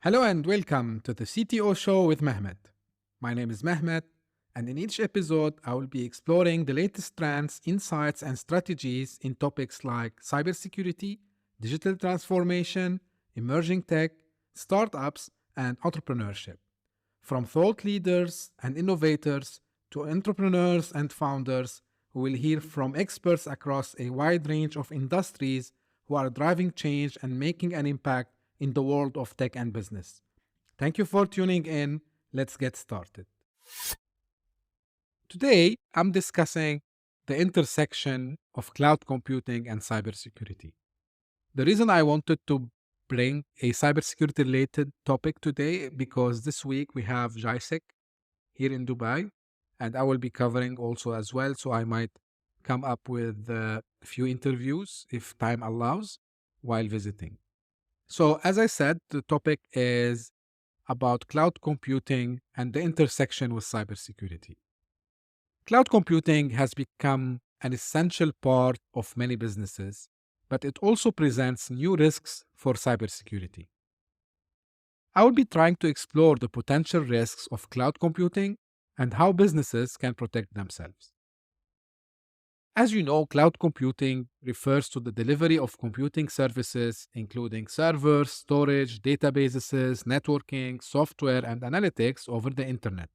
Hello and welcome to the CTO show with Mehmet. My name is Mehmet, and in each episode, I will be exploring the latest trends, insights, and strategies in topics like cybersecurity, digital transformation, emerging tech, startups, and entrepreneurship. From thought leaders and innovators to entrepreneurs and founders, we will hear from experts across a wide range of industries who are driving change and making an impact in the world of tech and business. Thank you for tuning in. Let's get started. Today, I'm discussing the intersection of cloud computing and cybersecurity. The reason I wanted to bring a cybersecurity related topic today because this week we have JISEC here in Dubai, and I will be covering also as well. So I might come up with a few interviews if time allows while visiting. So, as I said, the topic is about cloud computing and the intersection with cybersecurity. Cloud computing has become an essential part of many businesses, but it also presents new risks for cybersecurity. I will be trying to explore the potential risks of cloud computing and how businesses can protect themselves. As you know, cloud computing refers to the delivery of computing services, including servers, storage, databases, networking, software, and analytics over the internet.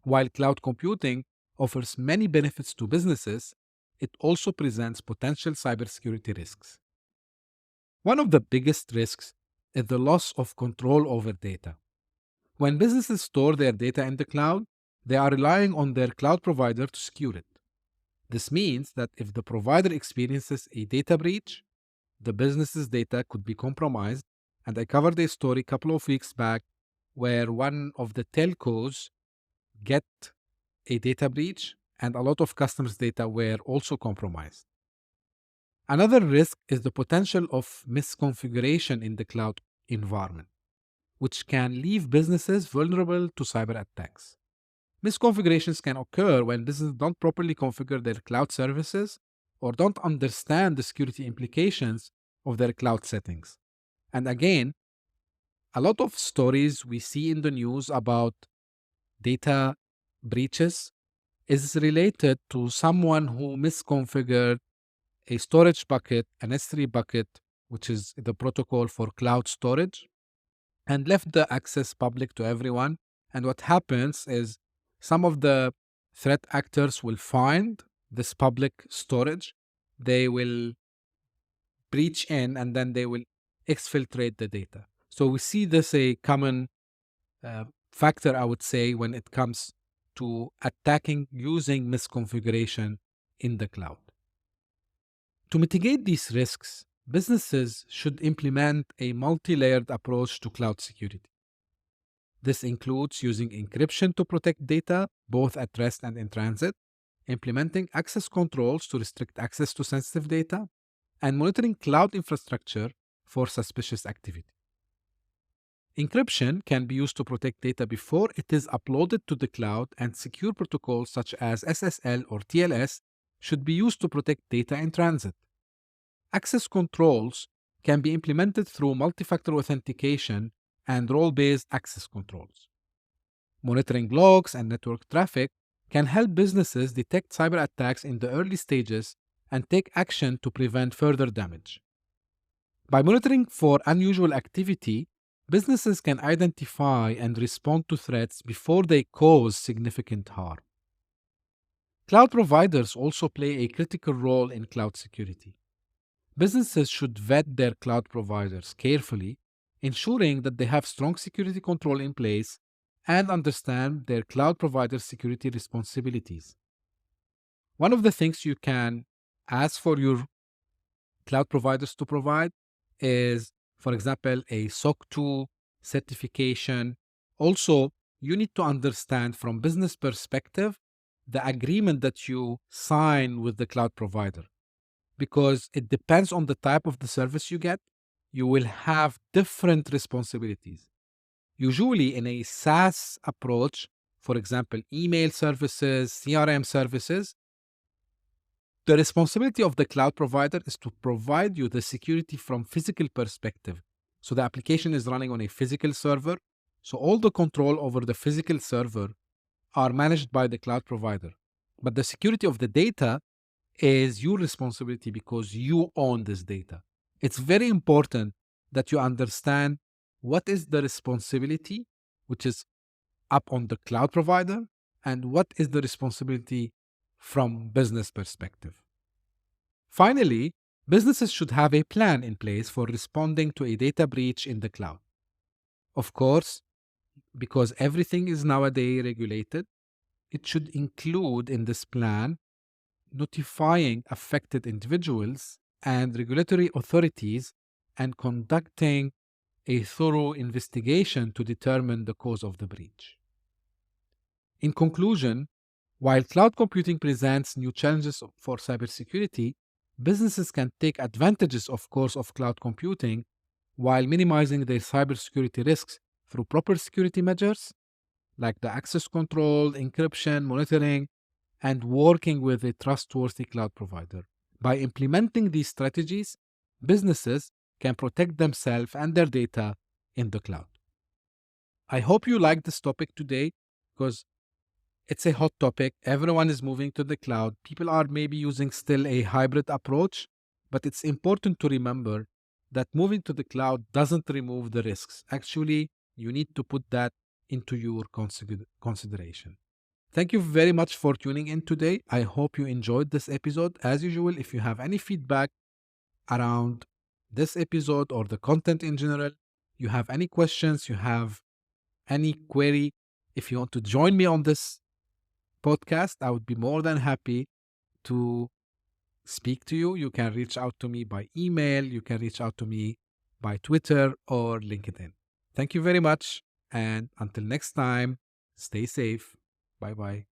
While cloud computing offers many benefits to businesses, it also presents potential cybersecurity risks. One of the biggest risks is the loss of control over data. When businesses store their data in the cloud, they are relying on their cloud provider to secure it. This means that if the provider experiences a data breach, the business's data could be compromised. And I covered a story a couple of weeks back where one of the telcos get a data breach and a lot of customers' data were also compromised. Another risk is the potential of misconfiguration in the cloud environment, which can leave businesses vulnerable to cyber attacks. Misconfigurations can occur when businesses don't properly configure their cloud services or don't understand the security implications of their cloud settings. And again, a lot of stories we see in the news about data breaches is related to someone who misconfigured a storage bucket, an S3 bucket, which is the protocol for cloud storage, and left the access public to everyone. And what happens is some of the threat actors will find this public storage, they will breach in, and then they will exfiltrate the data. So we see this a common factor, I would say, when it comes to attacking using misconfiguration in the cloud. To mitigate these risks, businesses should implement a multi-layered approach to cloud security. This includes using encryption to protect data, both at rest and in transit, implementing access controls to restrict access to sensitive data, and monitoring cloud infrastructure for suspicious activity. Encryption can be used to protect data before it is uploaded to the cloud, and secure protocols such as SSL or TLS should be used to protect data in transit. Access controls can be implemented through multi-factor authentication and role-based access controls. Monitoring logs and network traffic can help businesses detect cyber attacks in the early stages and take action to prevent further damage. By monitoring for unusual activity, businesses can identify and respond to threats before they cause significant harm. Cloud providers also play a critical role in cloud security. Businesses should vet their cloud providers carefully, ensuring that they have strong security control in place and understand their cloud provider security responsibilities. One of the things you can ask for your cloud providers to provide is, for example, a SOC 2 certification. Also, you need to understand from business perspective the agreement that you sign with the cloud provider, because it depends on the type of the service you get. You will have different responsibilities. Usually in a SaaS approach, for example, email services, CRM services, the responsibility of the cloud provider is to provide you the security from physical perspective. So the application is running on a physical server. So all the control over the physical server are managed by the cloud provider. But the security of the data is your responsibility because you own this data. It's very important that you understand what is the responsibility, which is up on the cloud provider, and what is the responsibility from business perspective. Finally, businesses should have a plan in place for responding to a data breach in the cloud. Of course, because everything is nowadays regulated, it should include in this plan notifying affected individuals and regulatory authorities and conducting a thorough investigation to determine the cause of the breach. In conclusion, while cloud computing presents new challenges for cybersecurity, businesses can take advantages, of course, of cloud computing while minimizing their cybersecurity risks through proper security measures like the access control, encryption, monitoring, and working with a trustworthy cloud provider. By implementing these strategies, businesses can protect themselves and their data in the cloud. I hope you liked this topic today because it's a hot topic. Everyone is moving to the cloud. People are maybe using still a hybrid approach, but it's important to remember that moving to the cloud doesn't remove the risks. Actually, you need to put that into your consideration. Thank you very much for tuning in today. I hope you enjoyed this episode. As usual, if you have any feedback around this episode or the content in general, you have any questions, you have any query, if you want to join me on this podcast, I would be more than happy to speak to you. You can reach out to me by email, you can reach out to me by Twitter or LinkedIn. Thank you very much. And until next time, stay safe. Bye bye.